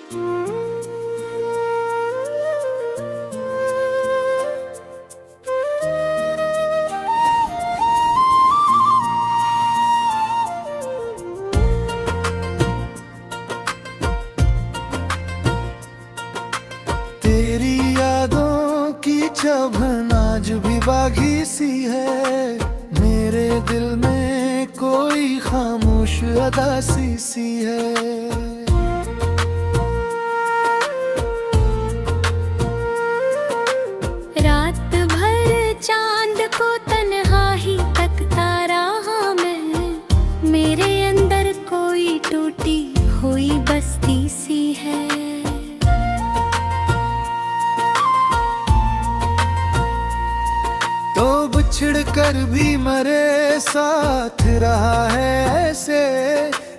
तेरी यादों की चुभन आज भी बागी सी है, मेरे दिल में कोई खामोश उदासी सी है। रात भर चांद को तन्हा ही तकता रहा मैं, मेरे अंदर कोई टूटी हुई बस्ती सी है। तो बिछड़ कर भी मरे साथ रहा है ऐसे,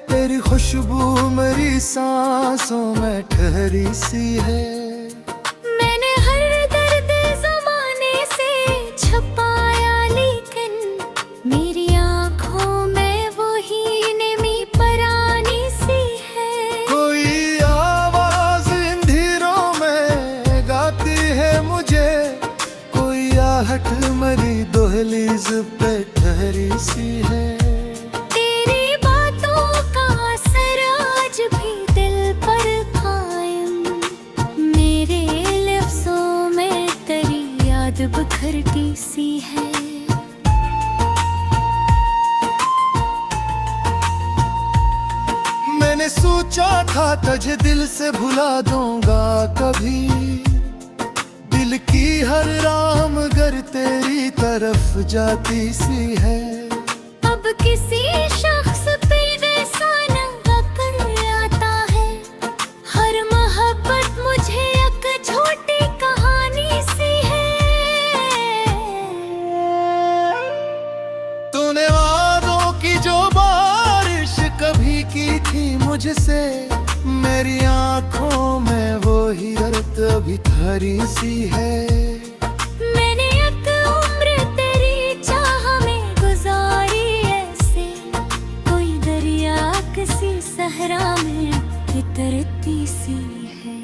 तेरी खुशबू मेरी सांसों में ठहरी सी है। मैंने हर दर्द ज़माने से छुपाया, लेकिन मेरी आँखों में वही नमी परानी सी है। कोई आवाज अंधेरों में गाती है मुझे, कोई आहट मेरी दहलीज पे ठहरी सी है। तेरी बातों का असर आज भी दिल पर कायम, मेरे लफ्ज़ों में तेरी याद बिखरती सी है। मैंने सोचा था तुझे दिल से भुला दूंगा कभी, दिल की हर राह मगर तेरी तरफ जाती सी है। अब किसी शख्स पे वैसा नंगा आता है, हर मोहब्बत मुझे एक छोटी कहानी सी है। तूने वादों की जो बारिश कभी की थी मुझसे, मेरी आंखों में वो ही दर्द अभी ठहरी सी है। मैंने एक उम्र तेरी चाह में गुजारी ऐसे, कोई दरिया किसी सहरा में उतरती सी है।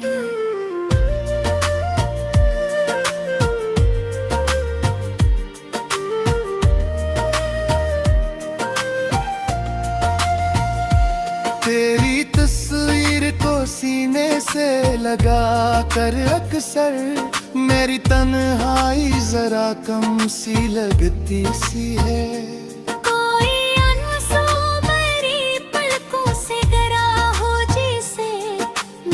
तेरी तस्वीर को सीने से लगा कर अक्सर मेरी तन्हाई जरा कम सी लगती सी है। कोई अनसो मेरी पलकों से गरा हो जैसे,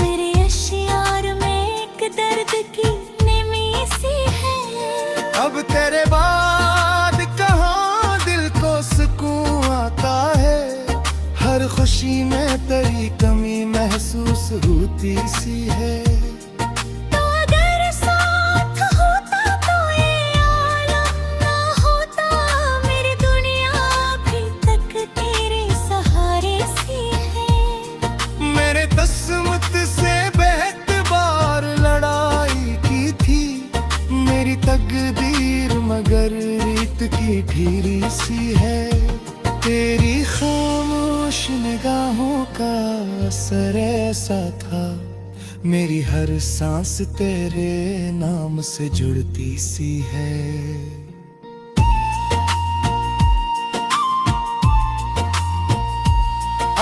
मेरे अश्यार में एक दर्द की नमी सी है। अब तेरे बाद कहाँ दिल को सुकून आता है, हर खुशी में तेरी कमी महसूस होती सी है। तो अगर साथ होता तो ये आलम ना होता, मेरी दुनिया अभी तक तेरे सहारे सी है। मेरे तस्मत से बेहतबार लड़ाई की थी, मेरी तकदीर मगर रीत की ढीली सी है। तेरी खामोश निगाहों का असर ऐसा था, मेरी हर सांस तेरे नाम से जुड़ती सी है।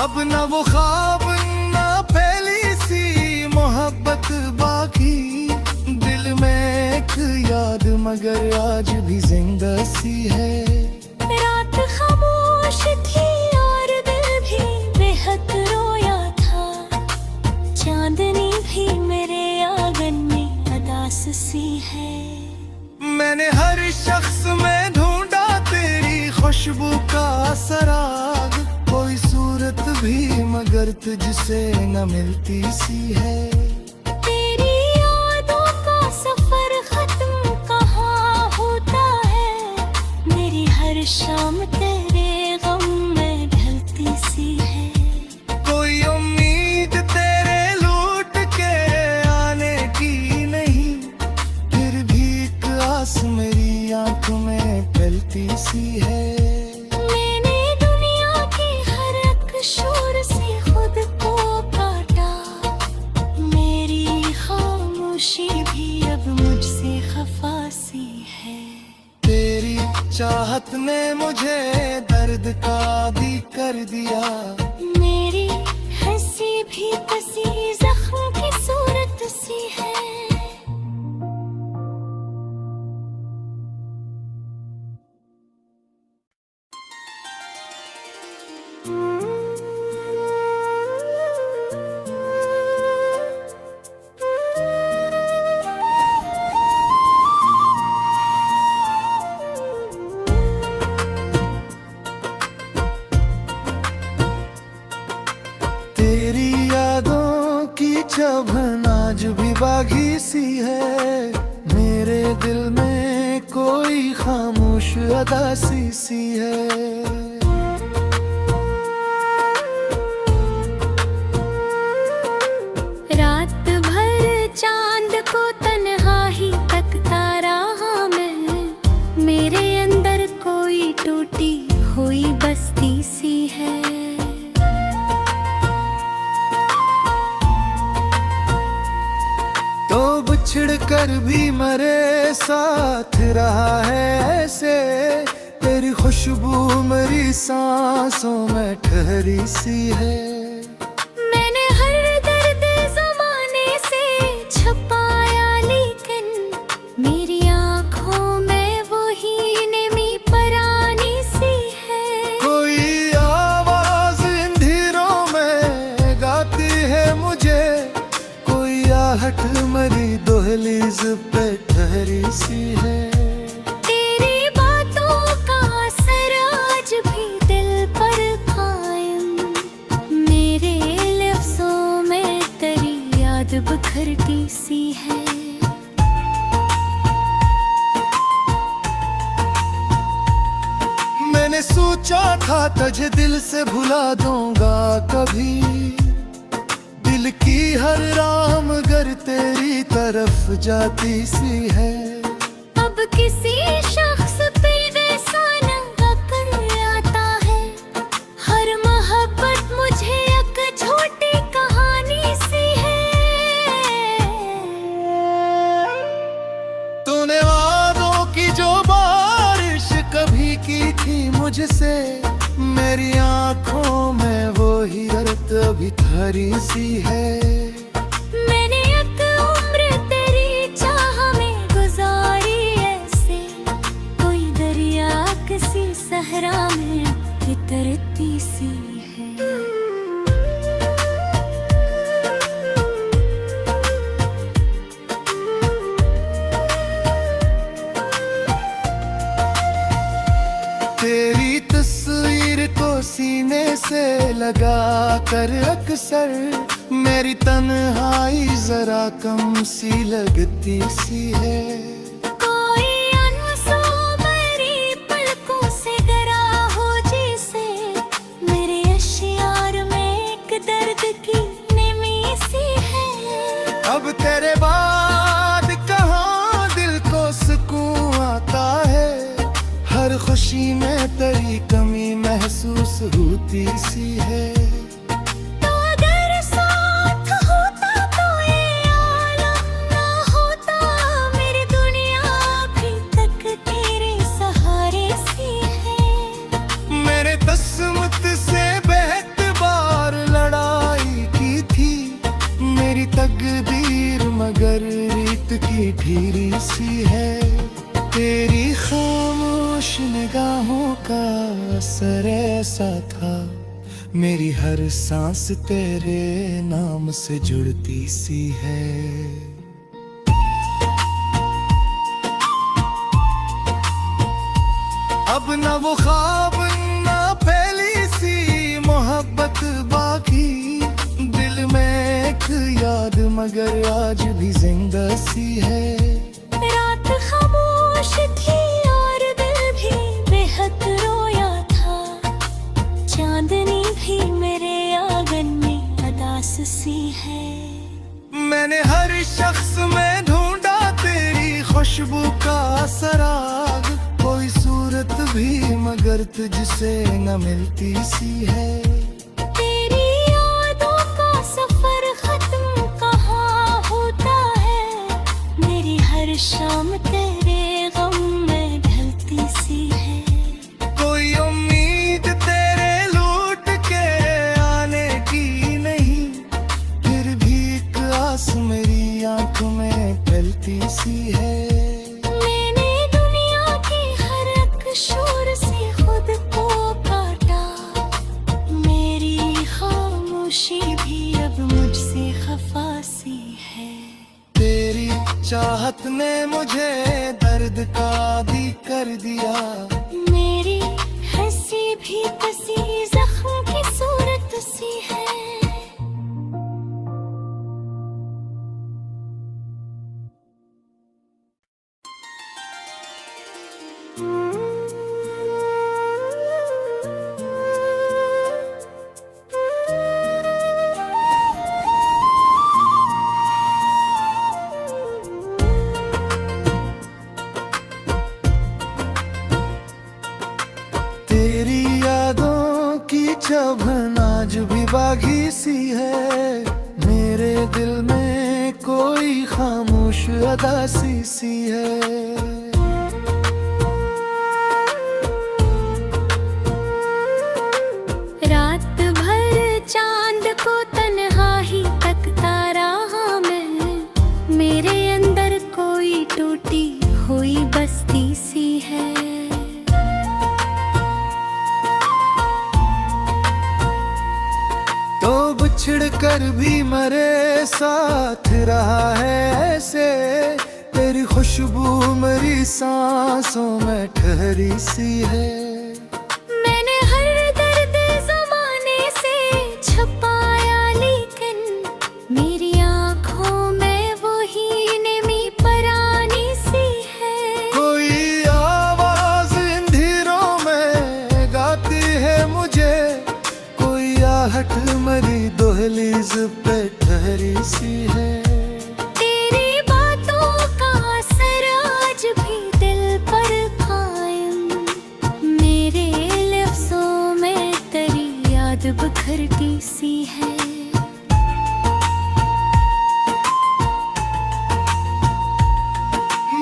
अब न वो ख्वाब न फैली सी मोहब्बत बाकी, दिल में एक याद मगर आज भी जिंदा सी है। रात खामोश थी और दिल भी बेहद रोया था, चांदनी भी मेरे आंगन में अदास सी है। मैंने हर शख्स में ढूंढा तेरी खुशबू का सराग, कोई सूरत भी मगर तुझसे न मिलती सी है। तेरी यादों का सफर खत्म कहाँ होता है, मेरी हर शाम तेरे गम में ढलती सी है। कोई उम्मीद तेरे लूट के आने की नहीं, फिर भी एक आस मेरी आंखों में फैलती सी है। मैंने दुनिया की हर एक शोर से खुद को काटा, रात ने मुझे दर्द का आदी कर दिया। मेरी हंसी भी कसी जख्म की सूरत सी है। तेरी यादों की चुभन आज भी बागी सी है। मेरे दिल में कोई खामोश अदासी सी है। रात भर चांद को तन्हा ही तकता रहा मैं। मेरे अंदर कोई टूटी हुई बस्ती सी है। तो बिछड़ कर भी मरे साथ रहा है ऐसे। तेरी खुशबू मेरी सांसों में ठहरी सी है। मैंने हर दर्द ज़माने से छुपाया, लेकिन मेरी आँखों में वही नमी परानी सी है। कोई आवाज अंधेरों में गाती है मुझे। कोई आहट मेरी दहलीज पे ठहरी सी है। तेरी बातों का असर आज भी दिल पर कायम। मेरे लफ्जों में तेरी याद बिखरती सी है। मैंने सोचा था तुझे दिल से भुला दूंगा कभी। दिल की हर राह मगर तेरी तरफ जाती सी है। अब किसी शख्स पे वैसा नंगा कर आता है। हर मोहब्बत मुझे एक छोटी कहानी सी है। तूने वादों की जो बारिश कभी की थी मुझसे। मेरी आंखों में वो ही दर्द अभी ठहरी सी है। मैंने एक उम्र तेरी चाह में गुजारी ऐसे। कोई दरिया किसी सहरा में उतरती सी है। तेरी तस्वीर को सीने से लगा कर अक्सर मेरी तन्हाई जरा कम सी लगती सी है। कोई अनसो मेरी पलकों से डरा हो जैसे। मेरे अश्यार में एक दर्द की नमी सी है। अब तेरे बाद कहाँ दिल को सुकून आता है। हर खुशी में तेरी कमी महसूस होती सी है। तो अगर साथ होता तो ये आलम ना होता। मेरी दुनिया अभी तक तेरे सहारे सी है। मेरे तस्मत से बेतबार लड़ाई की थी। मेरी तकदीर मगर रीत की ढीरी सी है। तेरी खामोश निगाहों का असर ऐसा था। मेरी हर सांस तेरे नाम से जुड़ती सी है। अब न वो ख्वाब न फैली सी मोहब्बत बाकी। दिल में एक याद मगर आज भी जिंदा सी है। रात खामोश थी और दिल भी बेहद रोया था। चांदनी भी मेरे आंगन में अदास सी है। मैंने हर शख्स में ढूंढा तेरी खुशबू का सराग। कोई सूरत भी मगर तुझसे न मिलती सी है। तेरी यादों का सफर खत्म कहाँ होता है। मेरी हर शाम तेरे गम में ढलती सी है। खामोशी भी अब मुझसे खफा सी है। तेरी चाहत ने मुझे दर्द का आदी कर दिया। मेरी हंसी भी कसी जख्म की सूरत सी है। तेरी यादों की चुभन आज भी बागी सी है। मेरे दिल में कोई खामोश अदासी सी है। रात भर चांद को तन्हा ही तकता रहा मैं। मेरे अंदर कोई टूटी हुई बस्ती सी है। तो बिछड़ कर भी मरे साथ रहा है ऐसे। तेरी खुशबू मेरी सांसों में ठहरी सी है। मैंने हर दर्द ज़माने से छुपाया, लेकिन मेरी आँखों में वही नेमी परानी सी है। कोई आवाज अंधेरों में गाती है मुझे। कोई आहट मेरी दहलीज पे ठहरी सी है। तेरी बातों का असर आज भी दिल पर कायम। मेरे लफ्ज़ों में तेरी याद बिखरती सी है।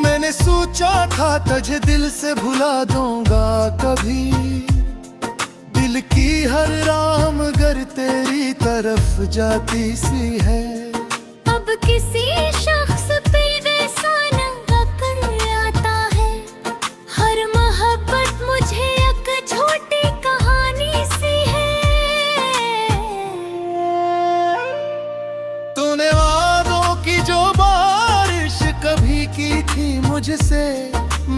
मैंने सोचा था तुझे दिल से भुला दूंगा कभी। दिल की हर राह मगर तेरी तरफ जाती सी है। अब किसी शख्स पे वैसा नंगा कर आता है। हर मोहब्बत मुझे एक छोटी कहानी सी है। तूने वादों की जो बारिश कभी की थी मुझसे।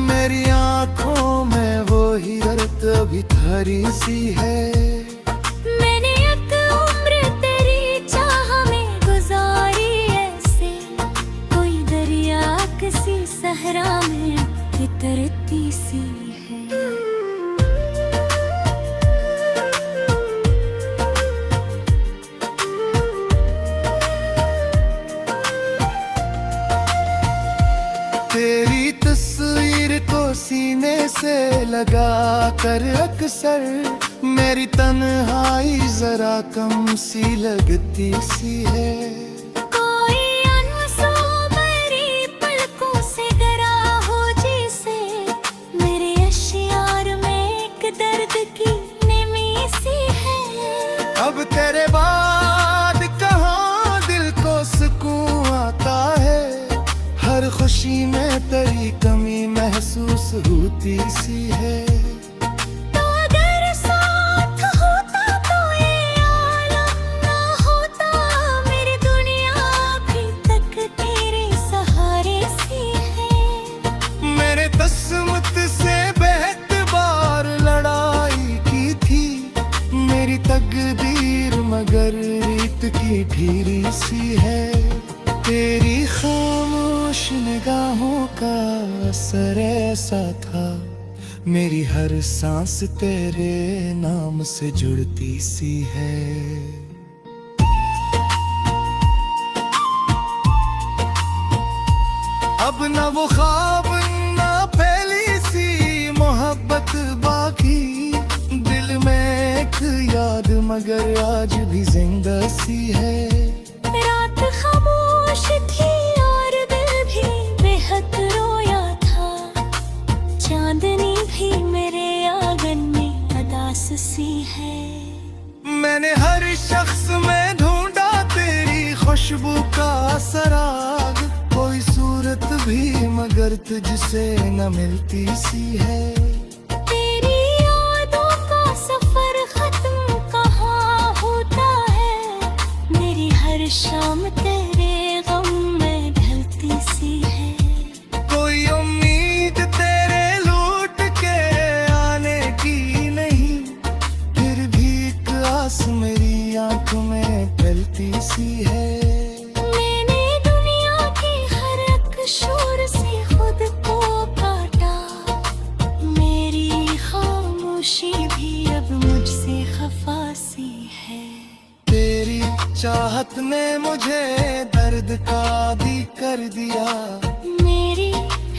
मेरी आंखों में वो ही दर्द अभी ठहरी सी है। मैंने एक उम्र तेरी चाह में गुजारी ऐसे। कोई दरिया किसी सहरा में उतरती सी है। तेरी तस्वीर को सीने से लगा कर अक्सर मेरी तन्हाई जरा कम सी लगती सी है। कोई अनसो मेरी पलकों से डरा हो जैसे। मेरे अश्यार में एक दर्द की नमी सी है। अब तेरे बाद कहाँ दिल को सुकून आता है। हर खुशी में तेरी कमी महसूस होती सी है। तो अगर साथ होता तो ये आलम ना होता। मेरी दुनिया अभी तक तेरे सहारे सी है। मेरे तस्मत से बेहद बार लड़ाई की थी। मेरी तकदीर मगर रीत की ढीरी सी है। तेरी खामोश निगाहों का असर ऐसा था। मेरी हर सांस तेरे नाम से जुड़ती सी है। अब न वो ख्वाब न पहली सी मोहब्बत बाकी। दिल में एक याद मगर आज भी जिंदा सी है। रात खामोश थी और दिल भी बेहद रोया था। चांदनी भी मेरे आंगन में अदास सी है। मैंने हर शख्स में ढूंढा तेरी खुशबू का सराग। कोई सूरत भी मगर तुझसे न मिलती सी है। तेरी यादों का सफर खत्म कहाँ होता है। हर शाम तेरे गम में ढलती सी है। कोई उम्मीद तेरे लूट के आने की नहीं, फिर भी एक आस मेरी आंखों में ढलती सी है। मैंने दुनिया की हर एक शोर से खुद को काटा, मेरी खामोशी भी अब मुझसे खफा सी है। तेरी चाहत ने मुझे दर्द का आदी कर दिया, मेरी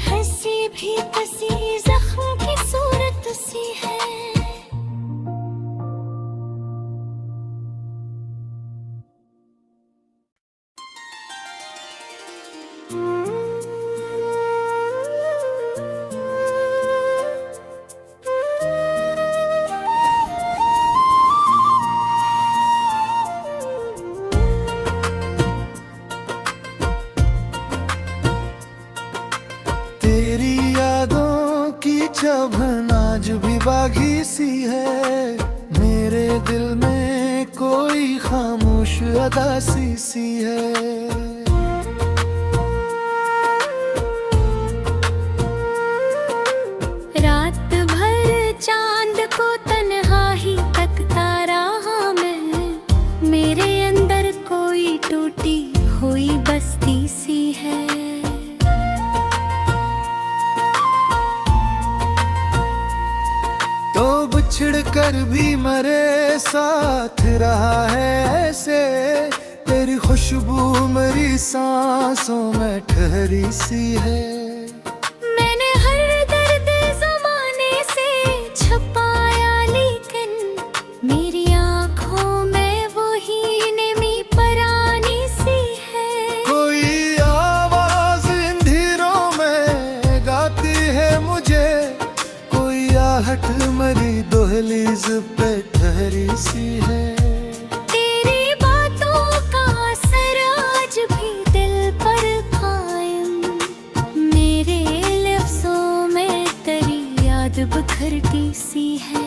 हंसी भी कसी जख्म की सूरत सी है। तेरी यादों की चुभन आज भी बागी सी है। मेरे दिल में कोई खामोश अदासी सी है। रात भर चांद को तन्हा ही तकता रहा मैं, मेरे अंदर कोई टूटी हुई बस्ती सी है। तो बिछड़ कर भी मरे साथ रहा है ऐसे, तेरी खुशबू मेरी सांसों में ठहरी सी है। मैंने हर दर्द ज़माने से छुपाया, लेकिन मेरी आँखों में वही नमी परानी सी है। कोई आवाज अंधेरों में गाती है मुझे, कोई आहट मेरी दहलीज पे ठहरी सी है। तेरी बातों का असर आज भी दिल पर कायम, मेरे लफ्ज़ों में तेरी याद बिखरती सी है।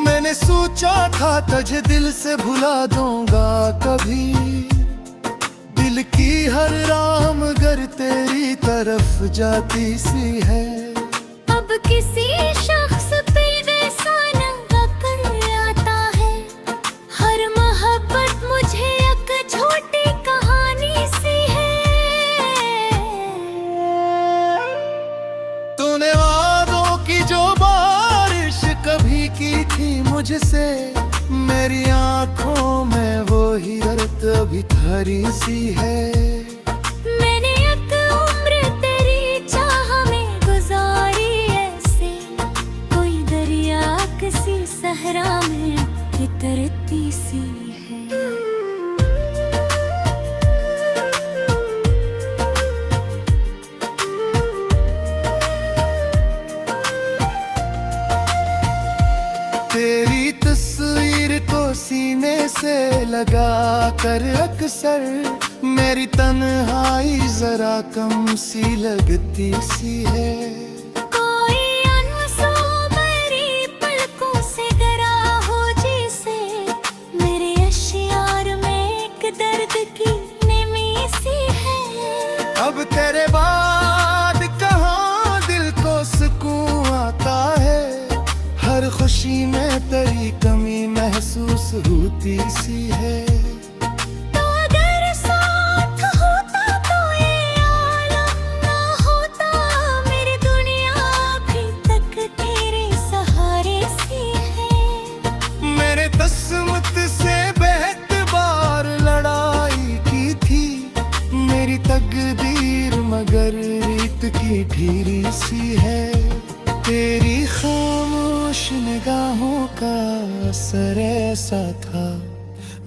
मैंने सोचा था तुझे दिल से भुला दूंगा कभी, दिल की हर राह मगर तेरी तरफ जाती सी है। अब किसी शख्स पे वैसा नंगा कर आता है, हर मोहब्बत मुझे एक छोटी कहानी सी है। तूने वादों की जो बारिश कभी की थी मुझसे, मेरी आंखों में वो ही दर्द अभी ठहरी सी है। मैंने एक उम्र तेरी चाह में गुजारी ऐसे, कोई दरिया किसी सहरा में उतरती सी है। तेरी तस्वीर को सीने से लगा कर अक्सर मेरी तन्हाई जरा कम सी लगती सी है। कोई अनसो मेरी पलकों से गरा हो जैसे, मेरे अश्यार में एक दर्द की नमी सी है। अब तेरे बाद कहाँ दिल को सुकून आता है, हर खुशी में तेरी कमी महसूस होती सी है। तो अगर साथ होता तो ये आलम ना होता, मेरी दुनिया अभी तक तेरे सहारे सी है। मेरे तस्मत से बेहद बार लड़ाई की थी, मेरी तकदीर मगर रीत की ढीरी सी है। तेरी खामोश निगाहों का असर ऐसा था,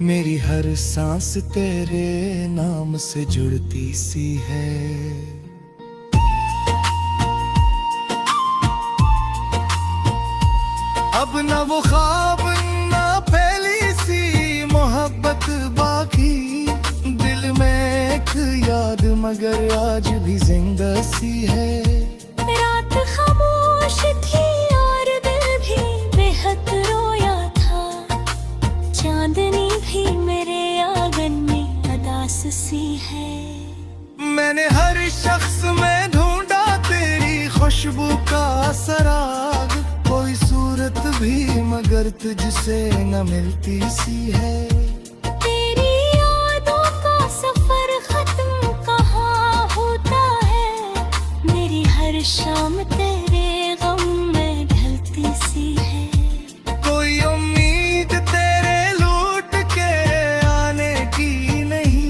मेरी हर सांस तेरे नाम से जुड़ती सी है। अब न वो ख्वाब न फैली सी मोहब्बत बाकी, दिल में एक याद मगर आज भी जिंदा सी है। रात खामोश थी और दिल भी बेहद भी मगर तुझसे न मिलती सी है। तेरी यादों का सफर खत्म कहाँ होता है, मेरी हर शाम तेरे गम में ढलती सी है। कोई उम्मीद तेरे लूट के आने की नहीं,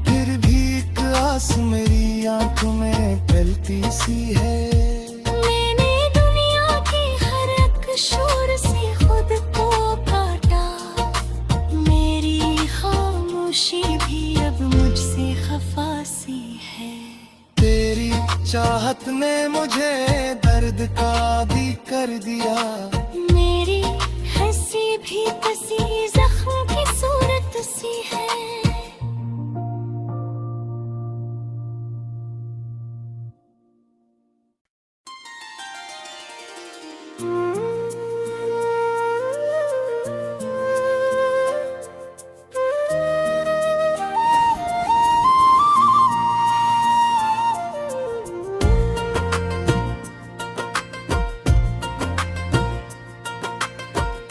फिर भी एक आस मेरी आंखों में फैलती सी है। मैंने दुनिया की हर एक शोर से खुद को काटा, मेरी खामोशी भी अब मुझसे खफा सी है। तेरी चाहत ने मुझे दर्द का आदी कर दिया, मेरी हंसी भी कसी जख्म की सूरत सी है।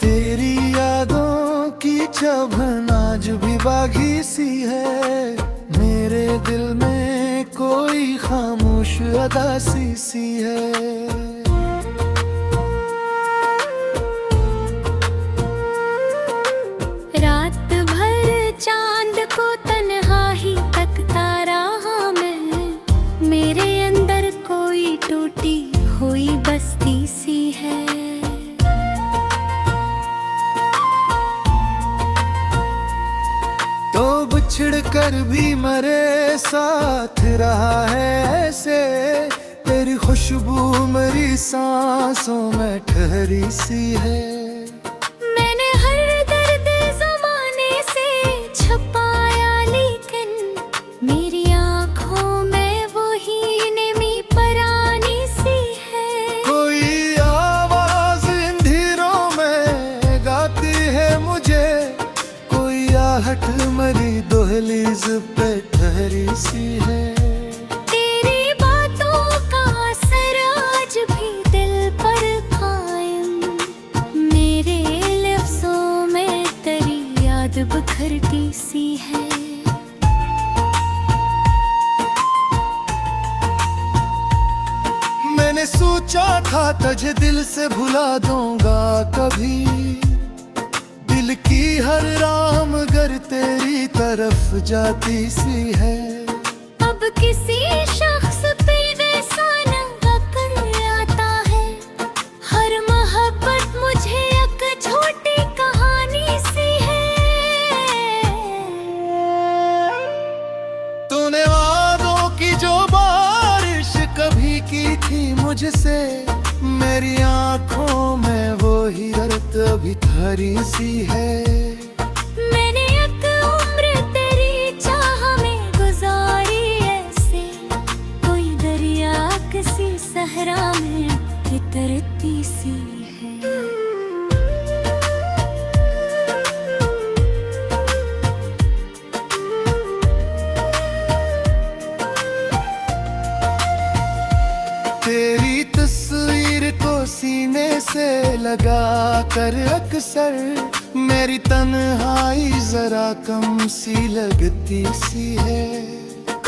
तेरी यादों की चुभन आज भी बागी सी है। मेरे दिल में कोई खामोश अदासी सी है। रात भर चांद को तन्हा ही तकता रहा मैं, मेरे अंदर कोई टूटी हुई बस्ती सी है। तो बिछड़ कर भी मरे साथ रहा है ऐसे, तेरी खुशबू मेरी सांसों में ठहरी सी है। मैंने हर दर्द जमाने से छुपाया, लेकिन मेरी आंखों में वही नमी परानी सी है। कोई आवाज अंधेरों में गाती है मुझे, कोई आहट मरी दहलीज पे ठहरी सी है। तेरी बातों का असर आज भी दिल पर कायम, मेरे लफ्जों में तेरी याद बिखरती सी है। मैंने सोचा था तुझे दिल से भुला दूंगा कभी, दिल की हर राह मगर तेरी तरफ जाती सी है। अब किसी शख्स पे वैसा नंगा आता है, हर मोहब्बत मुझे एक छोटी कहानी सी है। तूने वादों की जो बारिश कभी की थी मुझसे, मेरी आंखों में वो ही दर्द अभी थारी सी है। मैंने एक उम्र तेरी चाह में गुजारी ऐसे, कोई दरिया किसी सहरा में उतरती सी है। तेरी तस्वीर को सीने से लगा कर अक्सर मेरी तन्हाई जरा कम सी लगती सी है।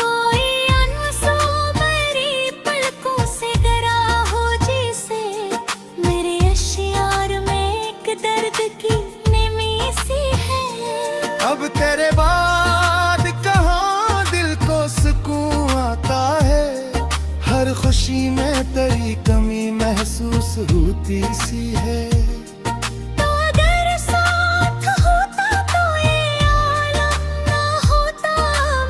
कोई अनसो मेरी पलकों से गरा हो जैसे, मेरे अश्यार में एक दर्द की नमी सी है। अब तेरे बाद कहाँ दिल को सुकून आता है, हर खुशी में तेरी कमी महसूस होती सी है। तो अगर साथ होता तो ये आलम ना होता,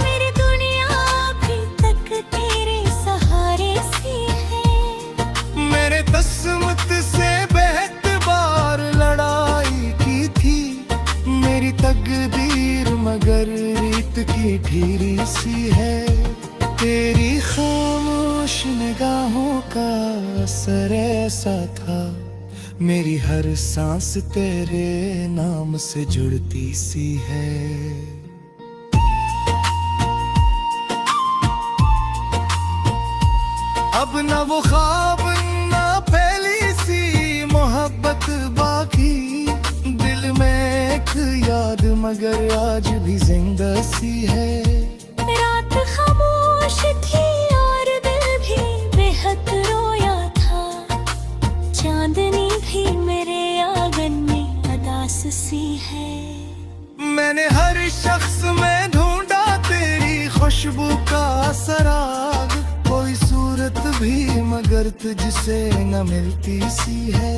मेरी दुनिया अभी तक तेरे सहारे सी है। मेरे तस्मत से बेहतबार लड़ाई की थी मेरी तकदीर, मगर रीत की ढीरी सी है। तेरी खामोश निगाहों का असर ऐसा था, मेरी हर सांस तेरे नाम से जुड़ती सी है। अब न वो ख्वाब न फैली सी मोहब्बत मगर आज भी जिंदा सी है। रात खामोश थी और दिल भी बेहद रोया था, चांदनी भी मेरे आंगन में अदास सी है। मैंने हर शख्स में ढूंढा तेरी खुशबू का सराग, कोई सूरत भी मगर तुझसे न मिलती सी है।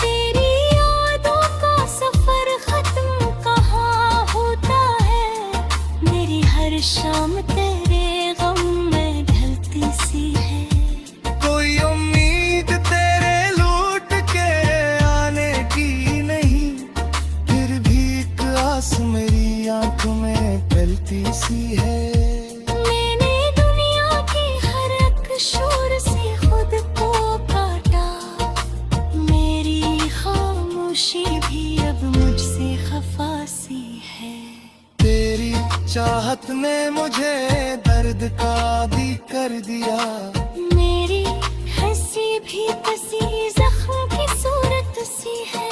तेरी यादों का सफर खत्म कहाँ होता है, मेरी हर शाम तेरे गम में ढलती सी है। कोई उम्मीद तेरे लूट के आने की नहीं, फिर भी एक आस मेरी आंखों में फैलती सी है। मैंने दुनिया की हर एक शोर से खुद को काटा, मेरी खामोशी भी अब मुझसे खफा सी है। तेरी चाहत ने मुझे दर्द का आदी कर दिया, मेरी हंसी भी कसी जख्म की सूरत सी है।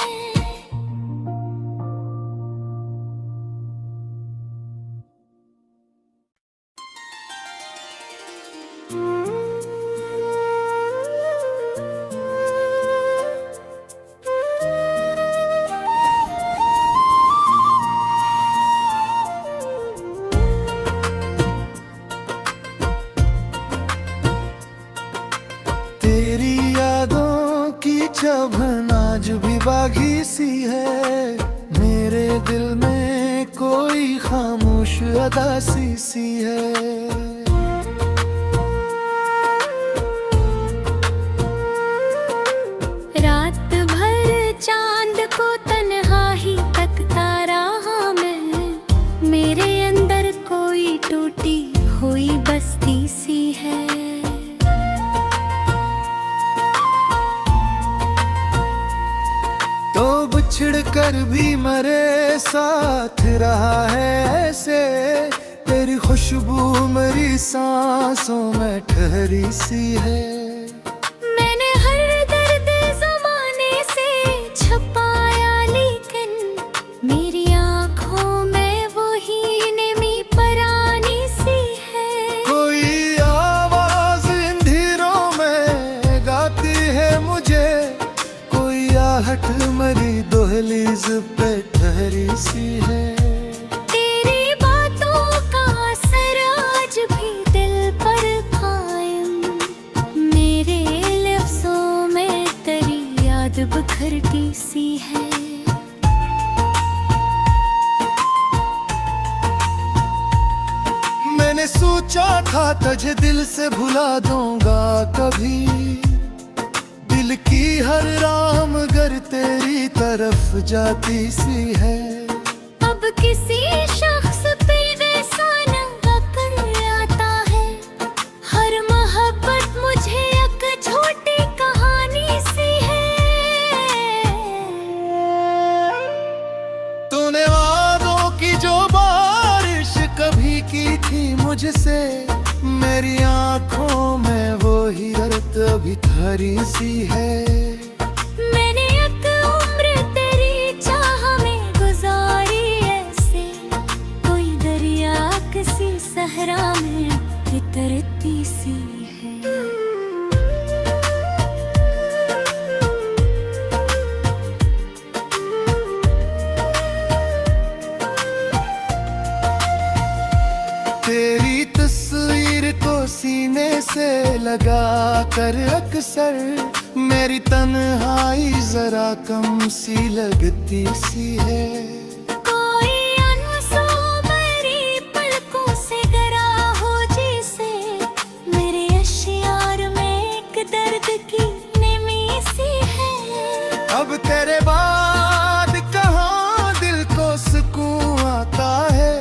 तेरी यादों की चुभन आज भी बागी सी है। मेरे दिल में कोई खामोश अदासी सी है। रात भर चांद को तन्हा ही तकता रहा मैं, मेरे अंदर कोई टूटी हुई बस्ती सी है। तो बिछड़ कर भी मरे साथ रहा है ऐसे, तेरी खुशबू मेरी सांसों में ठहरी सी है। मैंने हर दर्द जमाने से छुपाया, लेकिन मेरी आंखों में वही नमी परानी सी है। कोई आवाज अंधेरों में गाती है मुझे, कोई आहट मेरी दहलीज पे ठहरी सी है। तेरी बातों का असर आज भी दिल पर कायम, मेरे लफ्जों में तेरी याद बिखरती सी है। मैंने सोचा था तुझे दिल से भुला दूंगा कभी, दिल की हर राह मगर तेरी तरफ जाती सी है। अब किसी शख्स पे वैसा नंगा आता है, हर मोहब्बत मुझे एक छोटी कहानी सी है। तूने वादों की जो बारिश कभी की थी मुझसे, मेरी आंखों में वो ही दर्द अभी ठहरी सी है। मैंने एक उम्र तेरी चाह में गुजारी ऐसे, कोई दरिया किसी सहरा में उतरती सी है। तेरी तस्वीर को सीने से लगा कर अक्सर मेरी तन्हाई जरा कम सी लगती सी है। कोई अनसो मेरी पलकों से गरा हो जैसे, मेरे अश्यार में एक दर्द की नमी सी है। अब तेरे बाद कहाँ दिल को सुकून आता है,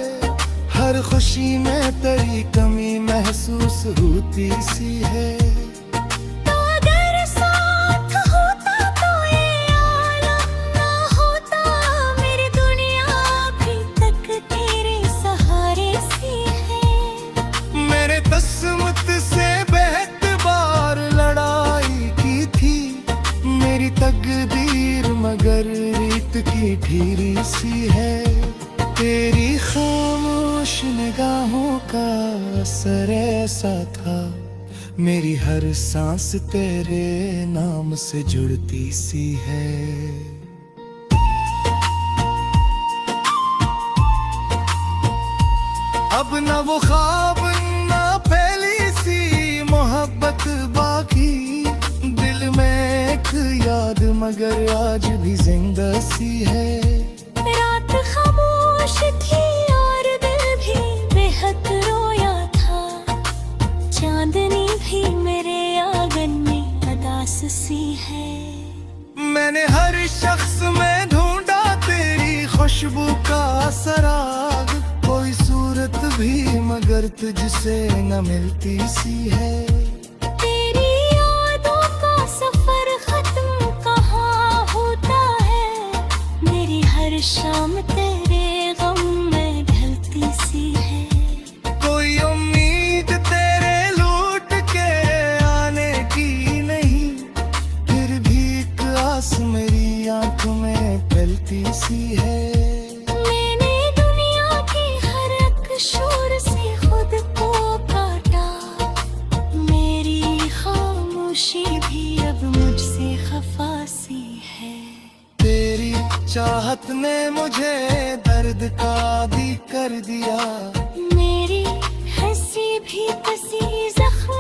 हर खुशी में तेरी कमी महसूस होती सी है। तो अगर साथ होता तो ये आलम ना होता, मेरी दुनिया अभी तक तेरे सहारे सी है। मेरे तस्मत से बेहद बार लड़ाई की थी, मेरी तकदीर मगर रीत की ढीरी सी है। तेरी खामोश निगाहों का असर ऐसा था, मेरी हर सांस तेरे नाम से जुड़ती सी है। अब न वो ख्वाब न फैली सी मोहब्बत बाकी, दिल में एक याद मगर आज भी जिंदा सी है। रात खामोश थी और दिल भी बेहद रोया था, चांदनी भी मेरे आंगन में अदास सी है। मैंने हर शख्स में ढूंढा तेरी खुशबू का सराग, कोई सूरत भी मगर तुझसे न मिलती सी है। तेरी यादों का सफर खत्म कहाँ होता है, मेरी हर शाम तेरे गम में ढलती सी है। कोई उम्मीद तेरे लूट के आने की नहीं, फिर भी एक आस मेरी आंखों में फैलती सी है। मैंने दुनिया की हर एक शोर से खुद को काटा, मेरी खामोशी भी अब मुझसे खफा सी है। तेरी चाहत ने मुझे दर्द का आदी कर दिया, मेरी हंसी भी कसी जख्म